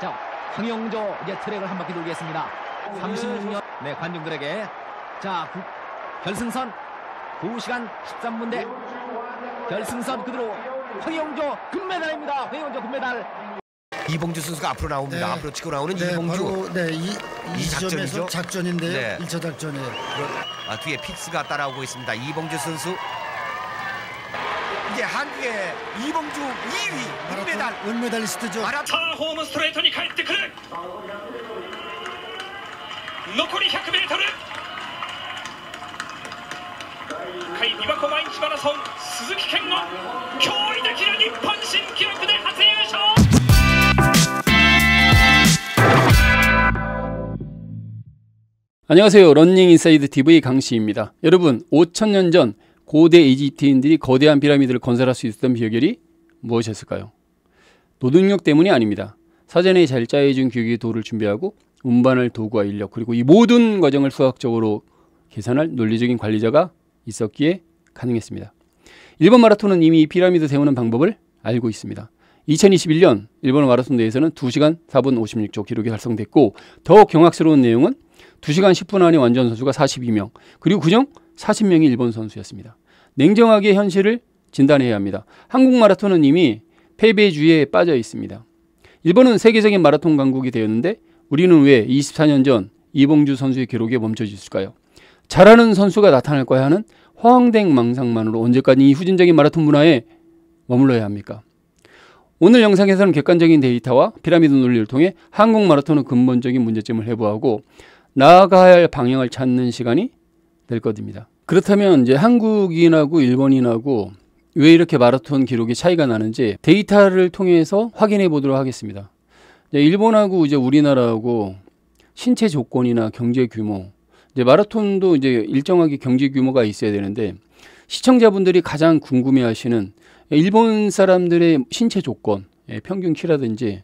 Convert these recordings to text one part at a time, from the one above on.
자, 황영조 이제 트랙을 한 바퀴 돌겠습니다. 36년 관중들에게 자 결승선 2시간 13분대 결승선 그대로 황영조 금메달입니다. 황영조 금메달. 이봉주 선수가 앞으로 나옵니다. 앞으로 치고 나오는 이봉주. 바로 이 지점에서 작전인데요. 1차 작전이에요. 뒤에 픽스가 따라오고 있습니다. 이봉주 선수. 이제 한국의 이봉주 2위 은메달. 은메달리스트죠. 자, 홈 스트레이트に帰ってくる。残り 100m。下位琵琶湖毎日マラソン鈴木健吾驚異的な日本新記録で初優勝。 안녕하세요. 런닝인사이드 TV 강씨입니다. 여러분, 5000년 전 고대 이집트인들이 거대한 피라미드를 건설할 수 있었던 비결이 무엇이었을까요? 노동력 때문이 아닙니다. 사전에 잘 짜여진 규격의 도를 준비하고 운반할 도구와 인력, 그리고 이 모든 과정을 수학적으로 계산할 논리적인 관리자가 있었기에 가능했습니다. 일본 마라톤은 이미 이 피라미드 세우는 방법을 알고 있습니다. 2021년 일본 마라톤 대회에서는 2시간 4분 56초 기록이 달성됐고, 더 경악스러운 내용은 2시간 10분 안에 완주한 선수가 42명, 그리고 그중 40명이 일본 선수였습니다. 냉정하게 현실을 진단해야 합니다. 한국 마라톤은 이미 패배주의에 빠져 있습니다. 일본은 세계적인 마라톤 강국이 되었는데 우리는 왜 24년 전 이봉주 선수의 기록에 멈춰졌을까요? 잘하는 선수가 나타날 거야 하는 허황된 망상만으로 언제까지 이 후진적인 마라톤 문화에 머물러야 합니까? 오늘 영상에서는 객관적인 데이터와 피라미드 논리를 통해 한국 마라톤의 근본적인 문제점을 해부하고 나아가야 할 방향을 찾는 시간이 될 것입니다. 그렇다면 이제 한국인하고 일본인하고 왜 이렇게 마라톤 기록이 차이가 나는지 데이터를 통해서 확인해 보도록 하겠습니다. 일본하고 이제 우리나라하고 신체 조건이나 경제 규모, 이제 마라톤도 이제 일정하게 경제 규모가 있어야 되는데 시청자분들이 가장 궁금해하시는 일본 사람들의 신체 조건, 평균 키라든지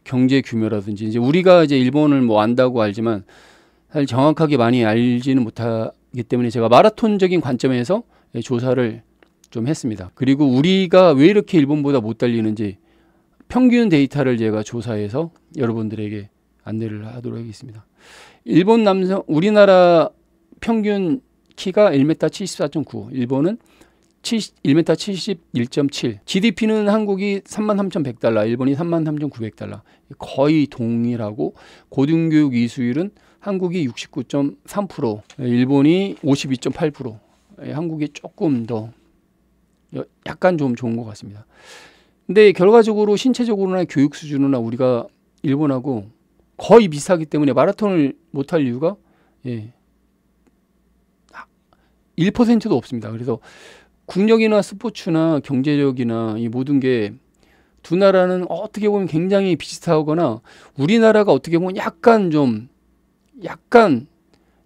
경제 규모라든지, 이제 우리가 이제 일본을 뭐 안다고 알지만 사실 정확하게 많이 알지는 못하기 때문에 제가 마라톤적인 관점에서 조사를 좀 했습니다. 그리고 우리가 왜 이렇게 일본보다 못 달리는지 평균 데이터를 제가 조사해서 여러분들에게 안내를 하도록 하겠습니다. 일본 남성, 우리나라 평균 키가 1m 74.9, 일본은 1m 71.7. GDP는 한국이 33,100달러, 일본이 33,900달러. 거의 동일하고, 고등교육 이수율은 한국이 69.3%, 일본이 52.8%. 한국이 조금 더 약간 좀 좋은 것 같습니다. 근데 결과적으로 신체적으로나 교육 수준으로나 우리가 일본하고 거의 비슷하기 때문에 마라톤을 못할 이유가 1%도 없습니다. 그래서 국력이나 스포츠나 경제력이나 이 모든 게 두 나라는 어떻게 보면 굉장히 비슷하거나 우리나라가 어떻게 보면 약간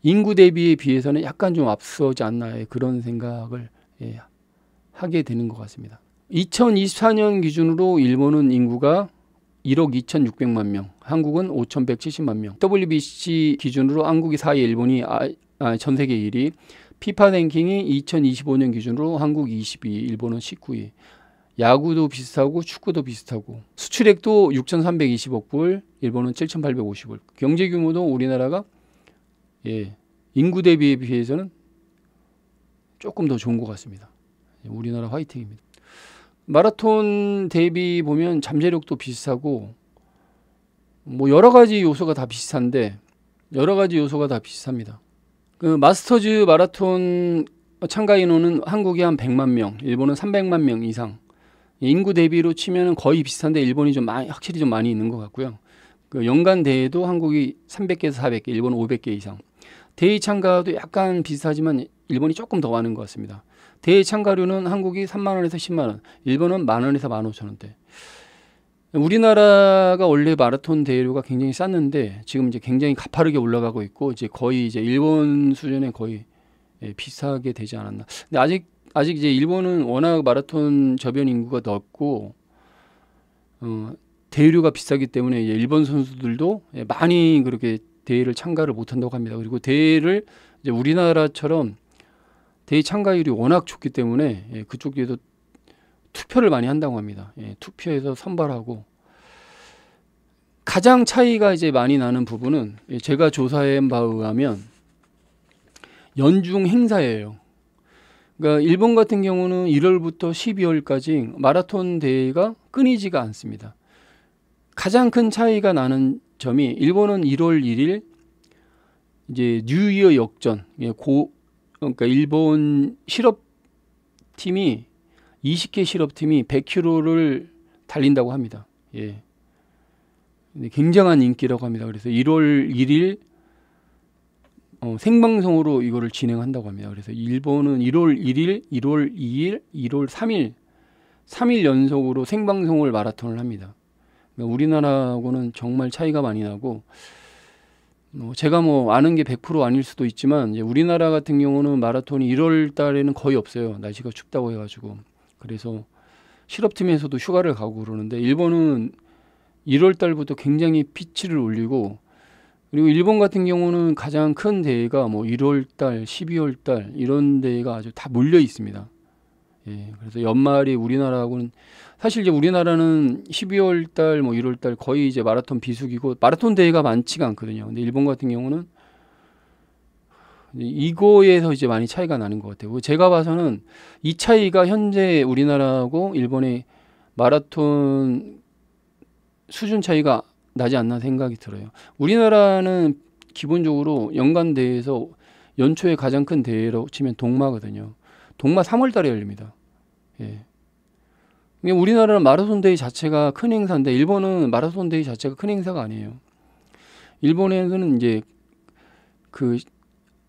인구 대비에 비해서는 약간 좀 앞서지 않나, 그런 생각을 하게 되는 것 같습니다. 2024년 기준으로 일본은 인구가 1억 2,600만 명, 한국은 5,170만 명. WBC 기준으로 한국이 4위, 일본이 전 세계 1위. 피파 랭킹이 2025년 기준으로 한국이 22위, 일본은 19위. 야구도 비슷하고 축구도 비슷하고, 수출액도 6,320억 불, 일본은 7,850억. 경제 규모도 우리나라가 인구 대비에 비해서는 조금 더 좋은 것 같습니다. 우리나라 화이팅입니다. 마라톤 대비 보면 잠재력도 비슷하고 뭐 여러 가지 요소가 다 비슷합니다. 그 마스터즈 마라톤 참가 인원은 한국이 한 100만 명, 일본은 300만 명 이상. 인구 대비로 치면 거의 비슷한데 일본이 확실히 좀 많이 있는 것 같고요. 그 연간 대회도 한국이 300개에서 400개, 일본은 500개 이상. 대회 참가도 약간 비슷하지만 일본이 조금 더 많은 것 같습니다. 대회 참가료는 한국이 3만 원에서 10만 원, 일본은 만 원에서 15,000원대. 우리나라가 원래 마라톤 대회료가 굉장히 쌌는데 지금 이제 굉장히 가파르게 올라가고 있고, 이제 거의 이제 일본 수준에 거의 비슷하게 되지 않았나. 근데 아직 이제 일본은 워낙 마라톤 저변 인구가 넓고 대회료가 비싸기 때문에 이제 일본 선수들도 많이 그렇게 대회를 참가를 못 한다고 합니다. 그리고 대회를 이제 우리나라처럼 대회 참가율이 워낙 좋기 때문에 그쪽에도 투표를 많이 한다고 합니다. 투표해서 선발하고 가장 차이가 이제 많이 나는 부분은 제가 조사한 바에 의하면 연중 행사예요. 그러니까 일본 같은 경우는 1월부터 12월까지 마라톤 대회가 끊이지가 않습니다. 가장 큰 차이가 나는 점이 일본은 1월 1일 이제 뉴이어 역전, 그러니까 일본 실업팀이 20개 실업팀이 100km를 달린다고 합니다. 예. 굉장한 인기라고 합니다. 그래서 1월 1일 생방송으로 이거를 진행한다고 합니다. 그래서 일본은 1월 1일, 1월 2일, 1월 3일 연속으로 생방송을 마라톤을 합니다. 그러니까 우리나라하고는 정말 차이가 많이 나고 제가 아는 게 100% 아닐 수도 있지만 이제 우리나라 같은 경우는 마라톤이 1월 달에는 거의 없어요. 날씨가 춥다고 해가지고. 그래서 실업팀에서도 휴가를 가고 그러는데 일본은 1월 달부터 굉장히 피치를 올리고 그리고 일본 같은 경우는 가장 큰 대회가 1월 달, 12월 달 이런 대회가 아주 다 몰려 있습니다. 예, 그래서 연말에 우리나라하고는 사실 이제 우리나라는 12월 달, 1월 달 거의 이제 마라톤 비수기고 마라톤 대회가 많지가 않거든요. 근데 일본 같은 경우는 이거에서 이제 많이 차이가 나는 것 같아요. 제가 봐서는 이 차이가 현재 우리나라하고 일본의 마라톤 수준 차이가 나지 않나 생각이 들어요. 우리나라는 기본적으로 연간 대회에서 연초에 가장 큰 대회라고 치면 동마거든요. 동마 3월 달에 열립니다. 예. 우리나라는 마라톤 대회 자체가 큰 행사인데 일본은 마라톤 대회 자체가 큰 행사가 아니에요. 일본에서는 이제 그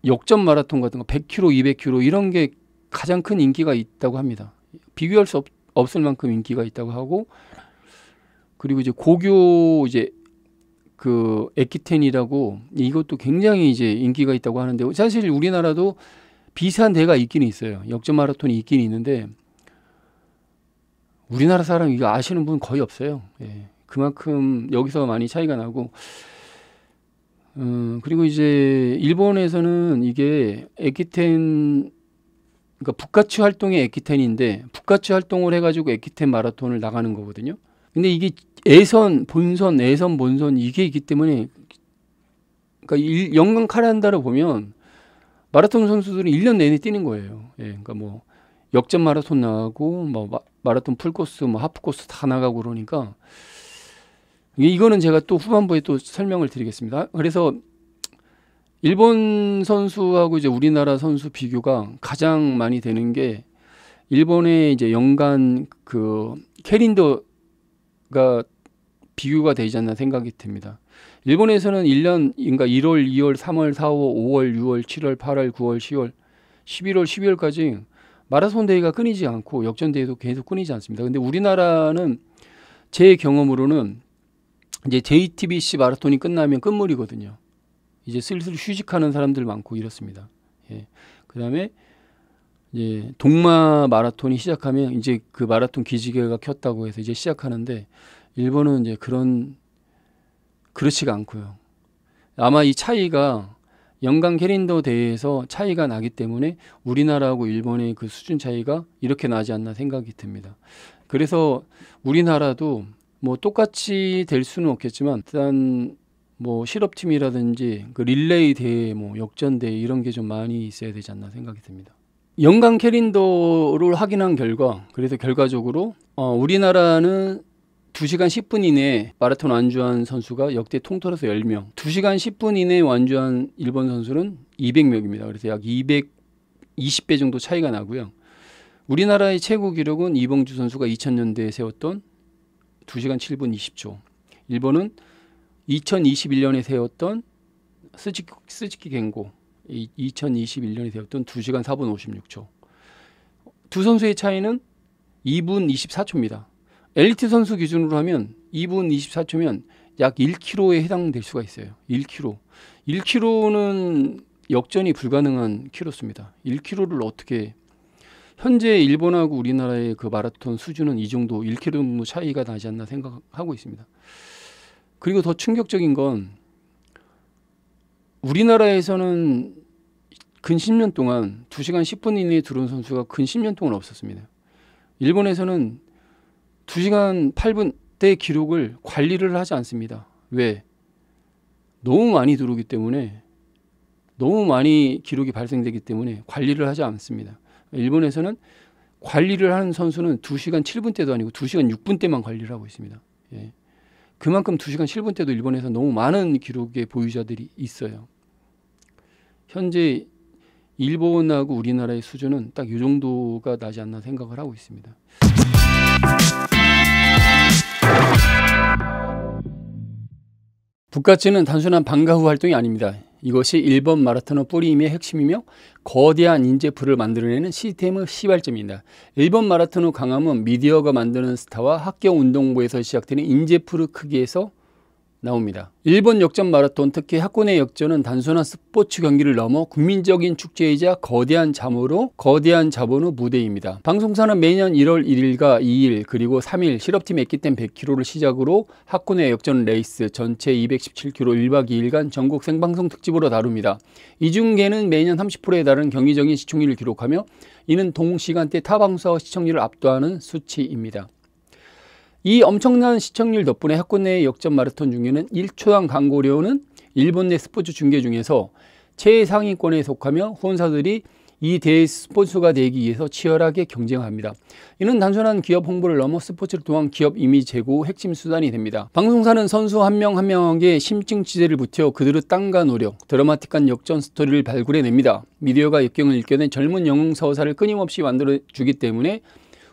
역전 마라톤 같은 거 100km, 200km 이런 게 가장 큰 인기가 있다고 합니다. 비교할 수 없을 만큼 인기가 있다고 하고 그리고 이제 고교 이제 그 에키텐이라고 이것도 굉장히 이제 인기가 있다고 하는데 사실 우리나라도 비슷한 대회가 있긴 있어요. 역전 마라톤이 있긴 있는데 우리나라 사람 이거 아시는 분 거의 없어요. 예. 그만큼 여기서 많이 차이가 나고 그리고 이제 일본에서는 이게 에키텐 그러니까 북가치 활동의 에키텐인데 북가치 활동을 해가지고 에키텐 마라톤을 나가는 거거든요. 근데 이게 예선, 본선, 예선, 본선 이게 있기 때문에 그러니까 연간 카렌다를 보면 마라톤 선수들은 1년 내내 뛰는 거예요. 예, 그러니까 역전 마라톤 나가고 마라톤 풀코스, 하프코스 다 나가고 그러니까 이거는 제가 또 후반부에 또 설명을 드리겠습니다. 그래서 일본 선수하고 이제 우리나라 선수 비교가 가장 많이 되는 게 일본의 이제 연간 그 캘린더가 비교가 되지 않나 생각이 듭니다. 일본에서는 1년 그러니까 1월, 2월, 3월, 4월, 5월, 6월, 7월, 8월, 9월, 10월, 11월, 12월까지 마라톤 대회가 끊이지 않고 역전 대회도 계속 끊이지 않습니다. 근데 우리나라는 제 경험으로는 이제 JTBC 마라톤이 끝나면 끝물이거든요. 이제 슬슬 휴식하는 사람들 많고 이렇습니다. 예. 그다음에 이제 동마 마라톤이 시작하면 이제 그 마라톤 기지개가 켰다고 해서 이제 시작하는데 일본은 이제 그렇지가 않고요. 아마 이 차이가 연간 캘린더 대회에서 차이가 나기 때문에 우리나라하고 일본의 그 수준 차이가 이렇게 나지 않나 생각이 듭니다. 그래서 우리나라도 똑같이 될 수는 없겠지만 일단 실업팀이라든지 그 릴레이 대회, 역전 대회 이런 게 좀 많이 있어야 되지 않나 생각이 듭니다. 연간 캘린더를 확인한 결과 그래서 결과적으로 우리나라는 2시간 10분 이내에 마라톤 완주한 선수가 역대 통틀어서 10명 2시간 10분 이내에 완주한 일본 선수는 200명입니다. 그래서 약 220배 정도 차이가 나고요. 우리나라의 최고 기록은 이봉주 선수가 2000년대에 세웠던 2시간 7분 20초 일본은 2021년에 세웠던 스즈키 겐고 2021년에 세웠던 2시간 4분 56초 두 선수의 차이는 2분 24초입니다. 엘리트 선수 기준으로 하면 2분 24초면 약 1km에 해당될 수가 있어요. 1km. 1km는 역전이 불가능한 키로수입니다. 1km를 어떻게 현재 일본하고 우리나라의 그 마라톤 수준은 이 정도 1km 정도 차이가 나지 않나 생각하고 있습니다. 그리고 더 충격적인 건 우리나라에서는 근 10년 동안 2시간 10분 이내에 들어온 선수가 근 10년 동안 없었습니다. 일본에서는 2시간 8분대 기록을 관리를 하지 않습니다. 왜? 너무 많이 들어오기 때문에, 너무 많이 기록이 발생되기 때문에 관리를 하지 않습니다. 일본에서는 관리를 하는 선수는 2시간 7분 때도 아니고 2시간 6분 때만 관리를 하고 있습니다. 예. 그만큼 2시간 7분 때도 일본에서 너무 많은 기록의 보유자들이 있어요. 현재 일본하고 우리나라의 수준은 딱 이 정도가 나지 않나 생각을 하고 있습니다. 북가츠는 단순한 방과 후 활동이 아닙니다. 이것이 일본 마라톤의 뿌리임의 핵심이며 거대한 인재풀을 만들어내는 시스템의 시발점입니다. 일본 마라톤의 강함은 미디어가 만드는 스타와 학교 운동부에서 시작되는 인재풀의 크기에서 나옵니다. 일본 역전 마라톤, 특히 하코네 역전은 단순한 스포츠 경기를 넘어 국민적인 축제이자 거대한 자본의 무대입니다. 방송사는 매년 1월 1일과 2일 그리고 3일 실업팀駅伝 100km를 시작으로 하코네 역전 레이스 전체 217km 1박 2일간 전국 생방송 특집으로 다룹니다. 이 중계는 매년 30%에 달하는 경이적인 시청률을 기록하며 이는 동시간대 타 방송사와 시청률을 압도하는 수치입니다. 이 엄청난 시청률 덕분에 하코네 역전 마라톤 중에는 1초당 광고료는 일본 내 스포츠 중계 중에서 최상위권에 속하며 혼사들이 이 대회 스폰서가 되기 위해서 치열하게 경쟁합니다. 이는 단순한 기업 홍보를 넘어 스포츠를 통한 기업 이미지 제고 핵심 수단이 됩니다. 방송사는 선수 한 명 한 명에게 심층 취재를 붙여 그들의 땀과 노력, 드라마틱한 역전 스토리를 발굴해냅니다. 미디어가 역경을 일깨낸 젊은 영웅 서사를 끊임없이 만들어주기 때문에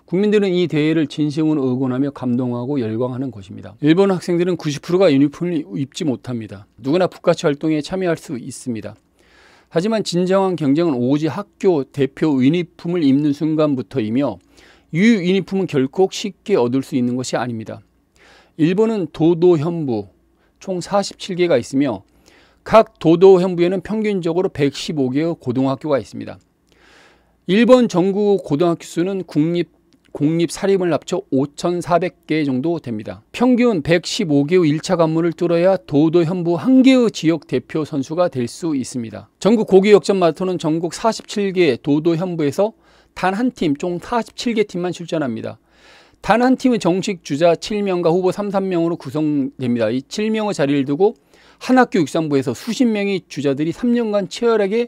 국민들은 이 대회를 진심으로 응원하며 감동하고 열광하는 것입니다. 일본 학생들은 90%가 유니폼을 입지 못합니다. 누구나 북가츠 활동에 참여할 수 있습니다. 하지만 진정한 경쟁은 오직 학교 대표 유니폼을 입는 순간부터이며 이 유니폼은 결코 쉽게 얻을 수 있는 것이 아닙니다. 일본은 도도 현부 총 47개가 있으며 각 도도 현부에는 평균적으로 115개의 고등학교가 있습니다. 일본 전국 고등학교 수는 공립 사립을 합쳐 5,400개 정도 됩니다. 평균 115개의 1차 관문을 뚫어야 도도 현부 한 개의 지역 대표 선수가 될 수 있습니다. 전국 고교 역전 마라톤은 전국 47개 도도 현부에서 단 한 팀, 총 47개 팀만 출전합니다. 단 한 팀의 정식 주자 7명과 후보 3, 3명으로 구성됩니다. 이 7명의 자리를 두고 한 학교 육상부에서 수십 명의 주자들이 3년간 치열하게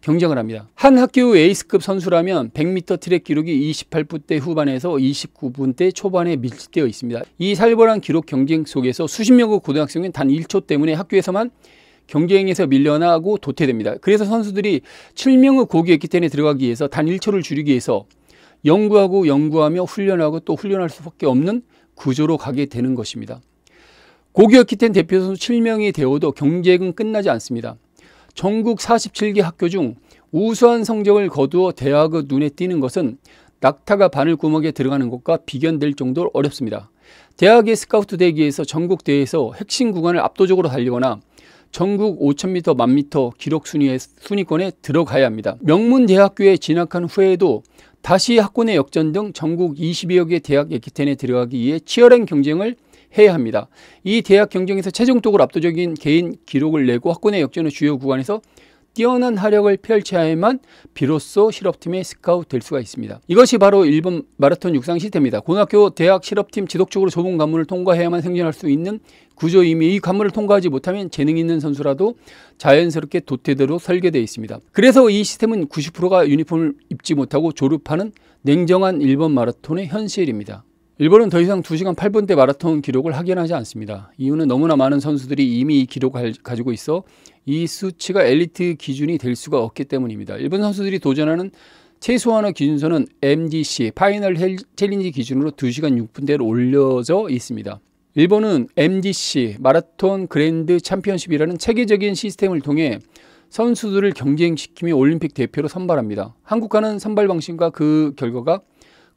경쟁을 합니다. 한 학교의 에이스급 선수라면 100m 트랙 기록이 28분대 후반에서 29분대 초반에 밀집되어 있습니다. 이 살벌한 기록 경쟁 속에서 수십 명의 고등학생은 단 1초 때문에 학교에서만 경쟁에서 밀려나고 도태됩니다. 그래서 선수들이 7명의 고교駅伝에 들어가기 위해서 단 1초를 줄이기 위해서 연구하며 훈련하고 또 훈련할 수밖에 없는 구조로 가게 되는 것입니다. 고교駅伝대표 선수 7명이 되어도 경쟁은 끝나지 않습니다. 전국 47개 학교 중 우수한 성적을 거두어 대학의 눈에 띄는 것은 낙타가 바늘구멍에 들어가는 것과 비견될 정도로 어렵습니다. 대학의 스카우트 되기 위해서 전국 대회에서 핵심 구간을 압도적으로 달리거나 전국 5,000m, 1000m 기록 순위권에 들어가야 합니다. 명문 대학교에 진학한 후에도 다시 하코네 역전 등 전국 20여 개 대학駅伝에 들어가기 위해 치열한 경쟁을 해야 합니다. 이 대학 경쟁에서 최종적으로 압도적인 개인 기록을 내고 하코네 역전의 주요 구간에서 뛰어난 활약을 펼쳐야만 비로소 실업팀에 스카우트 될 수가 있습니다. 이것이 바로 일본 마라톤 육상 시스템입니다. 고등학교, 대학, 실업팀 지속적으로 좁은 관문을 통과해야만 생존할 수 있는 구조이며 이 관문을 통과하지 못하면 재능 있는 선수라도 자연스럽게 도태되도록 설계되어 있습니다. 그래서 이 시스템은 90%가 유니폼을 입지 못하고 졸업하는 냉정한 일본 마라톤의 현실입니다. 일본은 더 이상 2시간 8분대 마라톤 기록을 확인하지 않습니다. 이유는 너무나 많은 선수들이 이미 이 기록을 가지고 있어 이 수치가 엘리트 기준이 될 수가 없기 때문입니다. 일본 선수들이 도전하는 최소한의 기준선은 MGC 파이널 챌린지 기준으로 2시간 6분대로 올려져 있습니다. 일본은 MGC 마라톤 그랜드 챔피언십이라는 체계적인 시스템을 통해 선수들을 경쟁시키며 올림픽 대표로 선발합니다. 한국과는 선발 방식과 그 결과가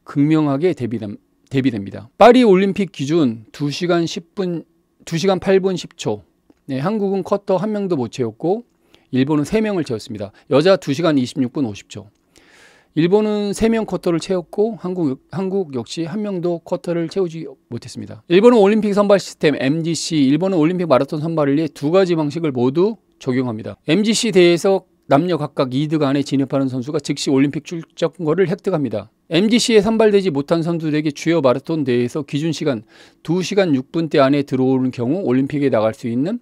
극명하게 대비됩니다. 파리 올림픽 기준 2시간 8분 10초. 네, 한국은 쿼터 한 명도 못 채웠고 일본은 3명을 채웠습니다. 여자 2시간 26분 50초. 일본은 3명 쿼터를 채웠고 한국 역시 한 명도 쿼터를 채우지 못했습니다. 일본은 올림픽 선발 시스템 MGC, 일본은 올림픽 마라톤 선발을 위해 두 가지 방식을 모두 적용합니다. MGC 대회에서 남녀 각각 2등 안에 진입하는 선수가 즉시 올림픽 출전권을 획득합니다. MGC에 선발되지 못한 선수들에게 주요 마라톤 대회에서 기준 시간 2시간 6분대 안에 들어오는 경우 올림픽에 나갈 수 있는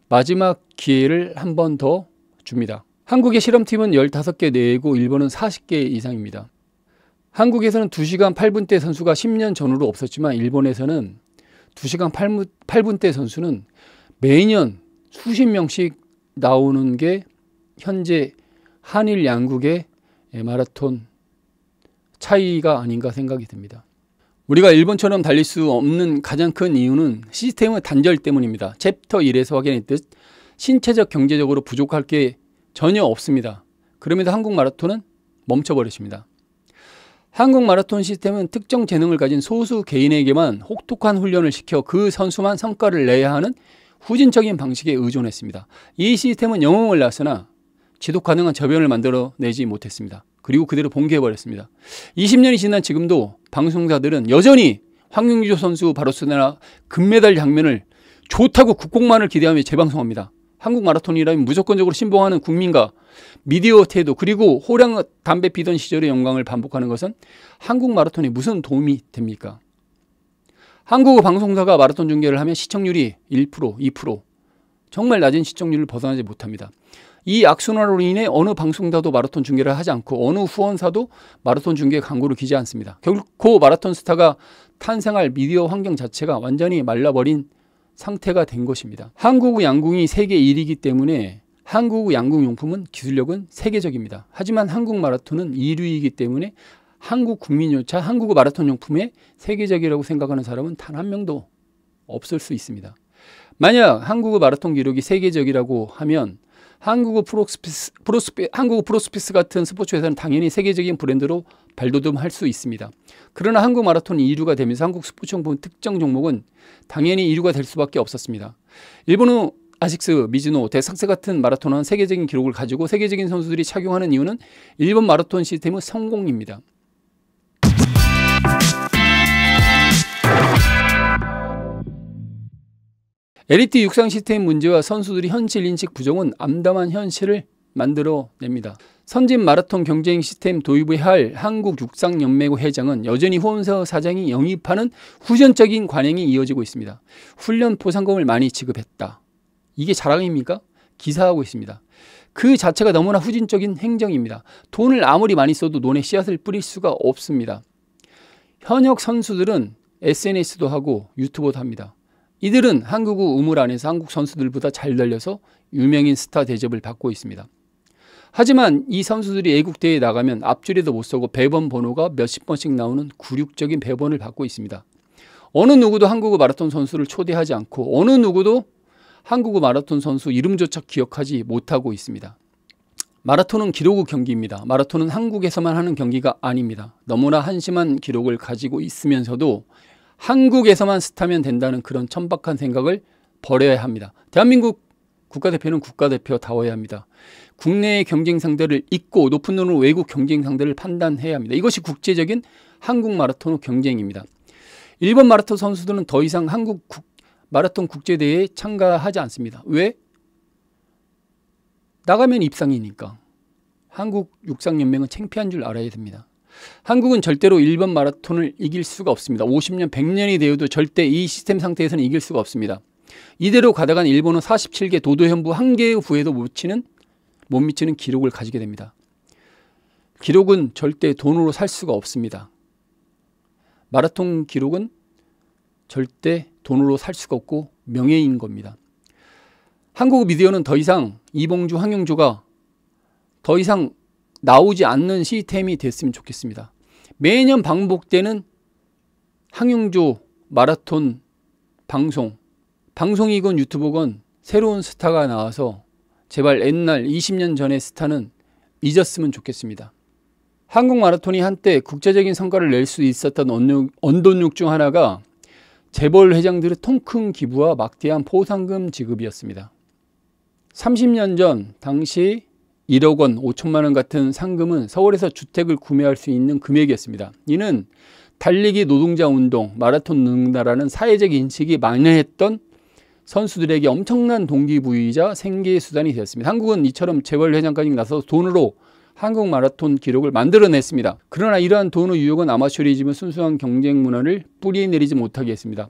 마지막 기회를 한 번 더 줍니다. 한국의 실험팀은 15개 내외고 일본은 40개 이상입니다. 한국에서는 2시간 8분대 선수가 10년 전후로 없었지만 일본에서는 2시간 8분대 선수는 매년 수십 명씩 나오는 게 현재 한일 양국의 마라톤 차이가 아닌가 생각이 듭니다. 우리가 일본처럼 달릴 수 없는 가장 큰 이유는 시스템의 단절 때문입니다. 챕터 1에서 확인했듯 신체적 경제적으로 부족할 게 전혀 없습니다. 그럼에도 한국 마라톤은 멈춰버렸습니다. 한국 마라톤 시스템은 특정 재능을 가진 소수 개인에게만 혹독한 훈련을 시켜 그 선수만 성과를 내야 하는 후진적인 방식에 의존했습니다. 이 시스템은 영웅을 낳았으나 지속 가능한 저변을 만들어내지 못했습니다. 그리고 그대로 봉기해버렸습니다. 20년이 지난 지금도 방송사들은 여전히 황영조 선수 바르셀로나 금메달 장면을 좋다고 국곡만을 기대하며 재방송합니다. 한국 마라톤이라면 무조건적으로 신봉하는 국민과 미디어 태도 그리고 호랑 담배 피던 시절의 영광을 반복하는 것은 한국 마라톤에 무슨 도움이 됩니까? 한국 방송사가 마라톤 중계를 하면 시청률이 1%, 2% 정말 낮은 시청률을 벗어나지 못합니다. 이 악순환으로 인해 어느 방송사도 마라톤 중계를 하지 않고 어느 후원사도 마라톤 중계 광고를 기지 않습니다. 결코 마라톤 스타가 탄생할 미디어 환경 자체가 완전히 말라버린 상태가 된 것입니다. 한국 양궁이 세계 1위이기 때문에 한국 양궁용품은 기술력은 세계적입니다. 하지만 한국 마라톤은 1위이기 때문에 한국 국민요차 한국 마라톤 용품에 세계적이라고 생각하는 사람은 단 한 명도 없을 수 있습니다. 만약 한국 마라톤 기록이 세계적이라고 하면 한국 프로스피스 같은 스포츠 회사는 당연히 세계적인 브랜드로 발돋움할 수 있습니다. 그러나 한국 마라톤이 2위가 되면서 한국 스포츠용품 특정 종목은 당연히 2위가 될 수밖에 없었습니다. 일본의 아식스, 미즈노, 데삭스 같은 마라톤은 세계적인 기록을 가지고 세계적인 선수들이 착용하는 이유는 일본 마라톤 시스템의 성공입니다. 엘리트 육상 시스템 문제와 선수들이 현실 인식 부족은 암담한 현실을 만들어냅니다. 선진 마라톤 경쟁 시스템 도입을 할 한국육상연맹 회장은 여전히 후원사 사장이 영입하는 후전적인 관행이 이어지고 있습니다. 훈련 보상금을 많이 지급했다. 이게 자랑입니까? 기사하고 있습니다. 그 자체가 너무나 후진적인 행정입니다. 돈을 아무리 많이 써도 논에 씨앗을 뿌릴 수가 없습니다. 현역 선수들은 SNS도 하고 유튜버도 합니다. 이들은 한국의 우물 안에서 한국 선수들보다 잘 달려서 유명인 스타 대접을 받고 있습니다. 하지만 이 선수들이 애국대회에 나가면 앞줄에도 못 서고 배번 번호가 몇십 번씩 나오는 굴욕적인 배번을 받고 있습니다. 어느 누구도 한국의 마라톤 선수를 초대하지 않고 어느 누구도 한국의 마라톤 선수 이름조차 기억하지 못하고 있습니다. 마라톤은 기록의 경기입니다. 마라톤은 한국에서만 하는 경기가 아닙니다. 너무나 한심한 기록을 가지고 있으면서도 한국에서만 스타면 된다는 그런 천박한 생각을 버려야 합니다. 대한민국 국가대표는 국가대표다워야 합니다. 국내의 경쟁 상대를 잊고 높은 눈으로 외국 경쟁 상대를 판단해야 합니다. 이것이 국제적인 한국 마라톤 경쟁입니다. 일본 마라톤 선수들은 더 이상 한국 마라톤 국제대회에 참가하지 않습니다. 왜? 나가면 입상이니까. 한국 육상연맹은 창피한 줄 알아야 됩니다. 한국은 절대로 일본 마라톤을 이길 수가 없습니다. 50년, 100년이 되어도 절대 이 시스템 상태에서는 이길 수가 없습니다. 이대로 가다간 일본은 47개 도도현부 한 개의 부에도 못 미치는 기록을 가지게 됩니다. 기록은 절대 돈으로 살 수가 없습니다. 마라톤 기록은 절대 돈으로 살 수가 없고 명예인 겁니다. 한국 미디어는 더 이상 이봉주, 황영조가 더 이상 나오지 않는 시스템이 됐으면 좋겠습니다. 매년 반복되는 황영조 마라톤 방송이건 유튜브건 새로운 스타가 나와서 제발 옛날 20년 전의 스타는 잊었으면 좋겠습니다. 한국 마라톤이 한때 국제적인 성과를 낼 수 있었던 원동력 중 하나가 재벌 회장들의 통큰 기부와 막대한 포상금 지급이었습니다. 30년 전 당시 1억 원, 5천만 원 같은 상금은 서울에서 주택을 구매할 수 있는 금액이었습니다. 이는 달리기 노동자 운동, 마라톤 능다라는 사회적 인식이 만연했던 선수들에게 엄청난 동기부여이자 생계수단이 되었습니다. 한국은 이처럼 재벌 회장까지 나서서 돈으로 한국 마라톤 기록을 만들어냈습니다. 그러나 이러한 돈의 유혹은 아마추어리즘의 순수한 경쟁 문화를 뿌리내리지 못하게 했습니다.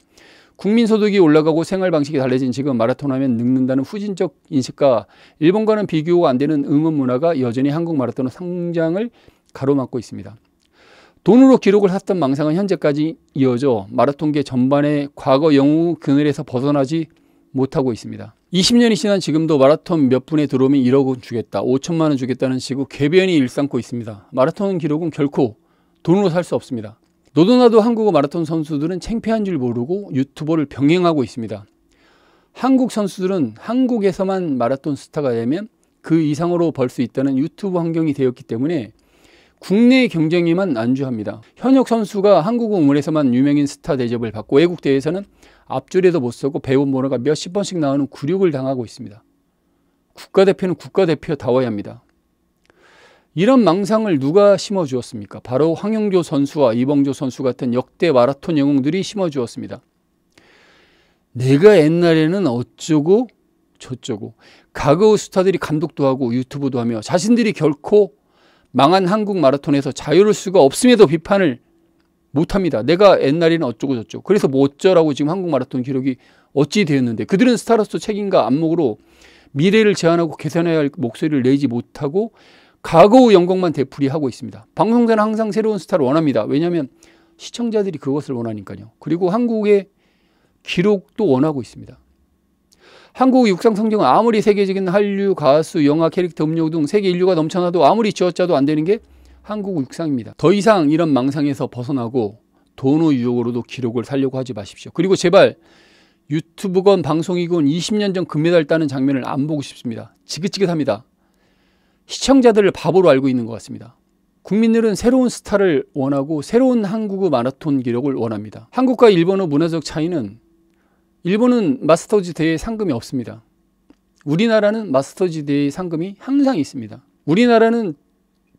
국민소득이 올라가고 생활 방식이 달라진 지금 마라톤 하면 늙는다는 후진적 인식과 일본과는 비교가 안 되는 응원 문화가 여전히 한국 마라톤의 성장을 가로막고 있습니다. 돈으로 기록을 샀던 망상은 현재까지 이어져 마라톤계 전반의 과거 영웅 그늘에서 벗어나지 못하고 있습니다. 20년이 지난 지금도 마라톤 몇 분에 들어오면 1억 원 주겠다, 5천만 원 주겠다는 식으로 궤변이 일삼고 있습니다. 마라톤 기록은 결코 돈으로 살 수 없습니다. 너도나도 한국 마라톤 선수들은 창피한 줄 모르고 유튜버를 병행하고 있습니다. 한국 선수들은 한국에서만 마라톤 스타가 되면 그 이상으로 벌 수 있다는 유튜브 환경이 되었기 때문에 국내 경쟁에만 안주합니다. 현역 선수가 한국 응원에서만 유명인 스타 대접을 받고 외국 대회에서는 앞줄에도 못 서고 배운 번호가 몇십 번씩 나오는 굴욕을 당하고 있습니다. 국가대표는 국가대표다워야 합니다. 이런 망상을 누가 심어주었습니까? 바로 황영조 선수와 이봉조 선수 같은 역대 마라톤 영웅들이 심어주었습니다. 내가 옛날에는 어쩌고 저쩌고, 과거의 스타들이 감독도 하고 유튜브도 하며 자신들이 결코 망한 한국 마라톤에서 자유로울 수가 없음에도 비판을 못합니다. 내가 옛날에는 어쩌고 저쩌고, 그래서 뭐 어쩌라고 지금 한국 마라톤 기록이 어찌 되었는데, 그들은 스타로서 책임과 안목으로 미래를 제안하고 개선해야 할 목소리를 내지 못하고 과거의 영광만 되풀이하고 있습니다. 방송사는 항상 새로운 스타를 원합니다. 왜냐하면 시청자들이 그것을 원하니까요. 그리고 한국의 기록도 원하고 있습니다. 한국 육상 성적은 아무리 세계적인 한류, 가수, 영화, 캐릭터, 음료 등 세계 인류가 넘쳐나도 아무리 쥐어짜도 안 되는 게 한국 육상입니다. 더 이상 이런 망상에서 벗어나고 돈의 유혹으로도 기록을 살려고 하지 마십시오. 그리고 제발 유튜브건 방송이건 20년 전 금메달 따는 장면을 안 보고 싶습니다. 지긋지긋합니다. 시청자들을 바보로 알고 있는 것 같습니다. 국민들은 새로운 스타를 원하고 새로운 한국의 마라톤 기록을 원합니다. 한국과 일본의 문화적 차이는, 일본은 마스터즈 대회 상금이 없습니다. 우리나라는 마스터즈 대회 상금이 항상 있습니다. 우리나라는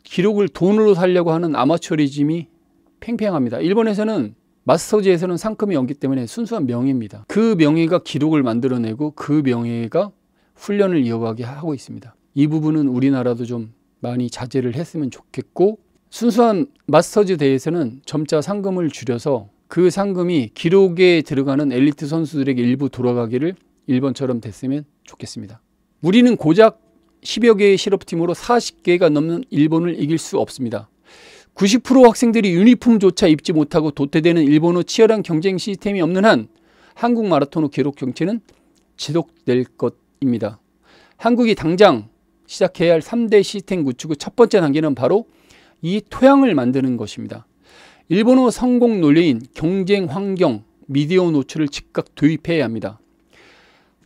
기록을 돈으로 살려고 하는 아마추어리즘이 팽팽합니다. 일본에서는 마스터즈에서는 상금이 없기 때문에 순수한 명예입니다. 그 명예가 기록을 만들어내고 그 명예가 훈련을 이어가게 하고 있습니다. 이 부분은 우리나라도 좀 많이 자제를 했으면 좋겠고, 순수한 마스터즈 대회에서는 점차 상금을 줄여서 그 상금이 기록에 들어가는 엘리트 선수들에게 일부 돌아가기를 일본처럼 됐으면 좋겠습니다. 우리는 고작 10여 개의 실업팀으로 40개가 넘는 일본을 이길 수 없습니다. 90% 학생들이 유니폼조차 입지 못하고 도태되는 일본의 치열한 경쟁 시스템이 없는 한 한국 마라톤의 기록 경치는 지속될 것입니다. 한국이 당장 시작해야 할 3대 시스템 구축의 첫 번째 단계는 바로 이 토양을 만드는 것입니다. 일본의 성공 논리인 경쟁 환경, 미디어 노출을 즉각 도입해야 합니다.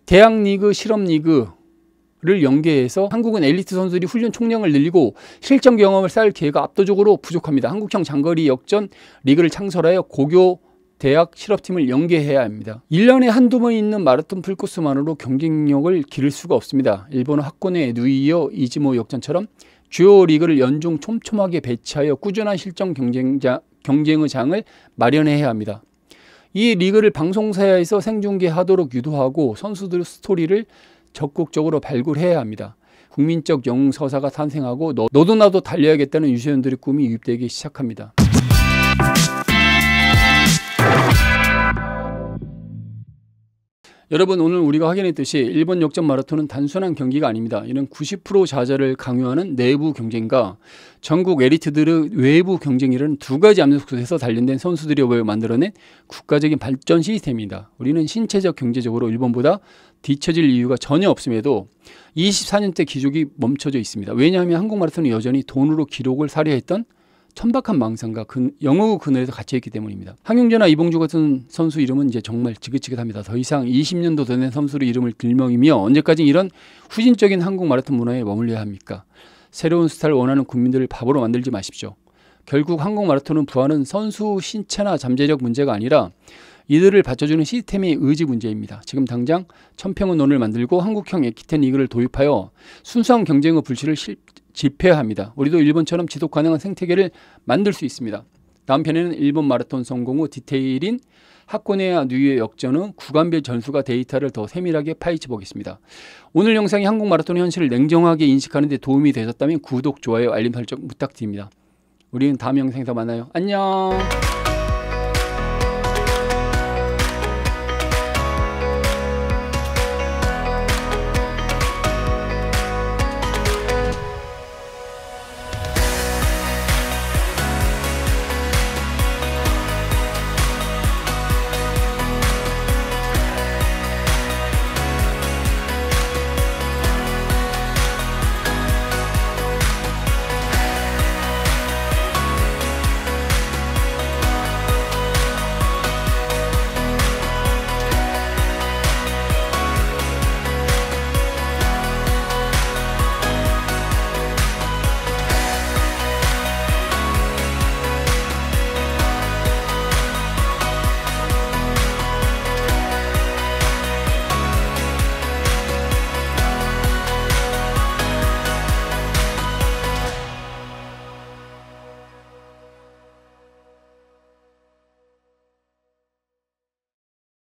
대학 리그, 실업 리그를 연계해서 한국은 엘리트 선수들이 훈련 총량을 늘리고 실전 경험을 쌓을 기회가 압도적으로 부족합니다. 한국형 장거리 역전 리그를 창설하여 고교, 대학, 실업팀을 연계해야 합니다. 1년에 한두 번 있는 마라톤 풀코스만으로 경쟁력을 기를 수가 없습니다. 일본의 하코네, 누이어, 이즈모 역전처럼 주요 리그를 연중 촘촘하게 배치하여 꾸준한 실전 경쟁의 장을 마련해야 합니다. 이 리그를 방송사에서 생중계하도록 유도하고 선수들의 스토리를 적극적으로 발굴해야 합니다. 국민적 영웅서사가 탄생하고 너도 나도 달려야겠다는 유소년들의 꿈이 유입되기 시작합니다. 여러분, 오늘 우리가 확인했듯이 일본 역전 마라톤은 단순한 경기가 아닙니다. 이는 90% 자자를 강요하는 내부 경쟁과 전국 엘리트들의 외부 경쟁이라는 두 가지 암석에서 단련된 선수들이 만들어낸 국가적인 발전 시스템입니다. 우리는 신체적, 경제적으로 일본보다 뒤처질 이유가 전혀 없음에도 24년째 기록이 멈춰져 있습니다. 왜냐하면 한국 마라톤은 여전히 돈으로 기록을 살해야 했던 천박한 망상과 영웅의 그늘에서 갇혀있기 때문입니다. 황영조나 이봉주 같은 선수 이름은 이제 정말 지긋지긋합니다. 더 이상 20년도 더 된 선수의 이름을 들먹이며 언제까지 이런 후진적인 한국 마라톤 문화에 머물러야 합니까? 새로운 스타를 원하는 국민들을 바보로 만들지 마십시오. 결국 한국 마라톤은 부하는 선수 신체나 잠재력 문제가 아니라 이들을 받쳐주는 시스템의 의지 문제입니다. 지금 당장 천평의 논을 만들고 한국형 에키텐 리그를 도입하여 순수한 경쟁의 불씨를 집회합니다. 우리도 일본처럼 지속 가능한 생태계를 만들 수 있습니다. 다음 편에는 일본 마라톤 성공 후 디테일인 하코네와 뉴이의 역전은 구간별 전술과 데이터를 더 세밀하게 파헤쳐 보겠습니다. 오늘 영상이 한국 마라톤의 현실을 냉정하게 인식하는 데 도움이 되셨다면 구독, 좋아요, 알림 설정 부탁드립니다. 우리는 다음 영상에서 만나요. 안녕.